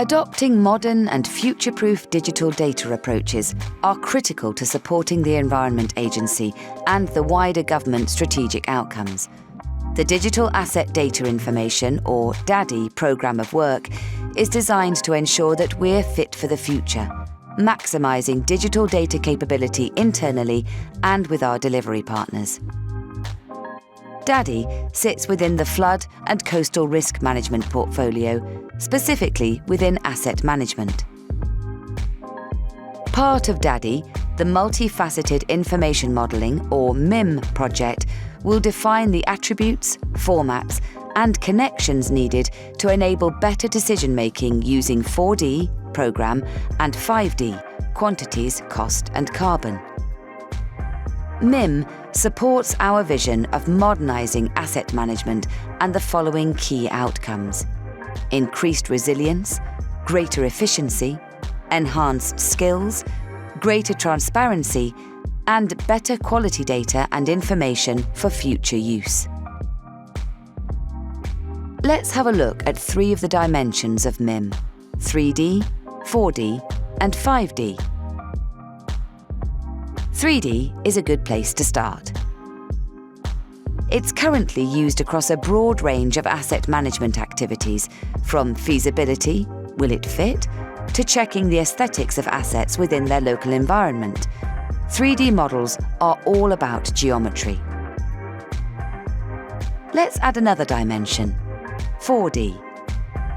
Adopting modern and future-proof digital data approaches are critical to supporting the Environment Agency and the wider government strategic outcomes. The Digital Asset Data Information, or DADI, programme of work is designed to ensure that we're fit for the future, maximising digital data capability internally and with our delivery partners. DADI sits within the Flood and Coastal Risk Management portfolio, specifically within asset management. Part of DADI, the Multifaceted Information Modelling, or MIM project, will define the attributes, formats, and connections needed to enable better decision-making using 4D, programme, and 5D, quantities, cost, and carbon. MIM supports our vision of modernising asset management and the following key outcomes: increased resilience, greater efficiency, enhanced skills, greater transparency, and better quality data and information for future use. Let's have a look at 3 of the dimensions of MIM: 3D, 4D, and 5D. 3D is a good place to start. It's currently used across a broad range of asset management activities, from feasibility, will it fit, to checking the aesthetics of assets within their local environment. 3D models are all about geometry. Let's add another dimension: 4D.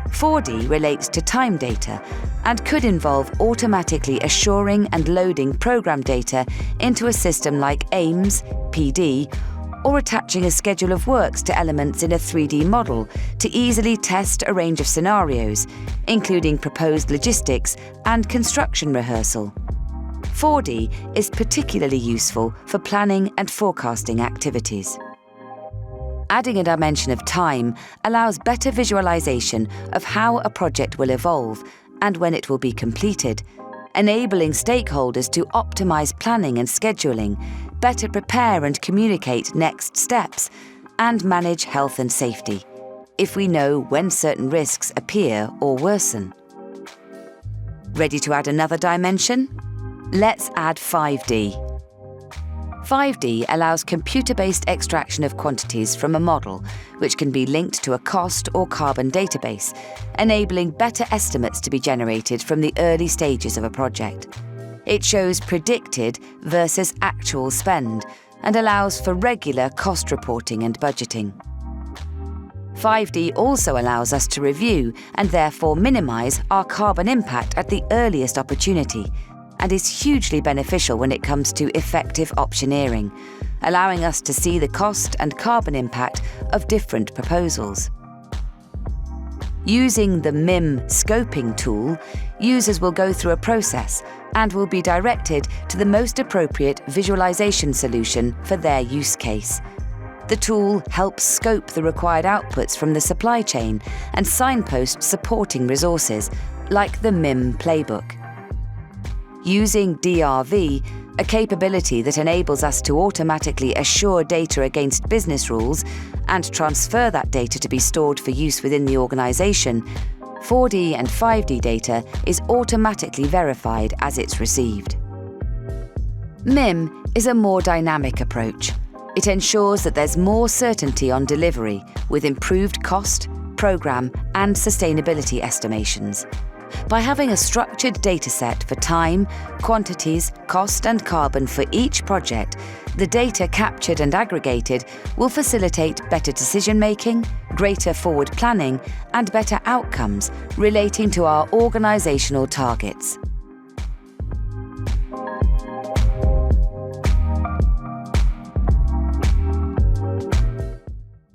4D relates to time data and could involve automatically assuring and loading program data into a system like AIMS, PD, or attaching a schedule of works to elements in a 3D model to easily test a range of scenarios, including proposed logistics and construction rehearsal. 4D is particularly useful for planning and forecasting activities. Adding a dimension of time allows better visualization of how a project will evolve and when it will be completed, enabling stakeholders to optimize planning and scheduling, better prepare and communicate next steps, and manage health and safety, if we know when certain risks appear or worsen. Ready to add another dimension? Let's add 5D. 5D allows computer-based extraction of quantities from a model, which can be linked to a cost or carbon database, enabling better estimates to be generated from the early stages of a project. It shows predicted versus actual spend and allows for regular cost reporting and budgeting. 5D also allows us to review and therefore minimise our carbon impact at the earliest opportunity, and is hugely beneficial when it comes to effective optioneering, allowing us to see the cost and carbon impact of different proposals. Using the MIM scoping tool, users will go through a process and will be directed to the most appropriate visualization solution for their use case. The tool helps scope the required outputs from the supply chain and signpost supporting resources, like the MIM playbook. Using DRV, a capability that enables us to automatically assure data against business rules and transfer that data to be stored for use within the organisation, 4D and 5D data is automatically verified as it's received. MIM is a more dynamic approach. It ensures that there's more certainty on delivery with improved cost, programme and sustainability estimations. By having a structured dataset for time, quantities, cost and carbon for each project, the data captured and aggregated will facilitate better decision-making, greater forward planning and better outcomes relating to our organisational targets.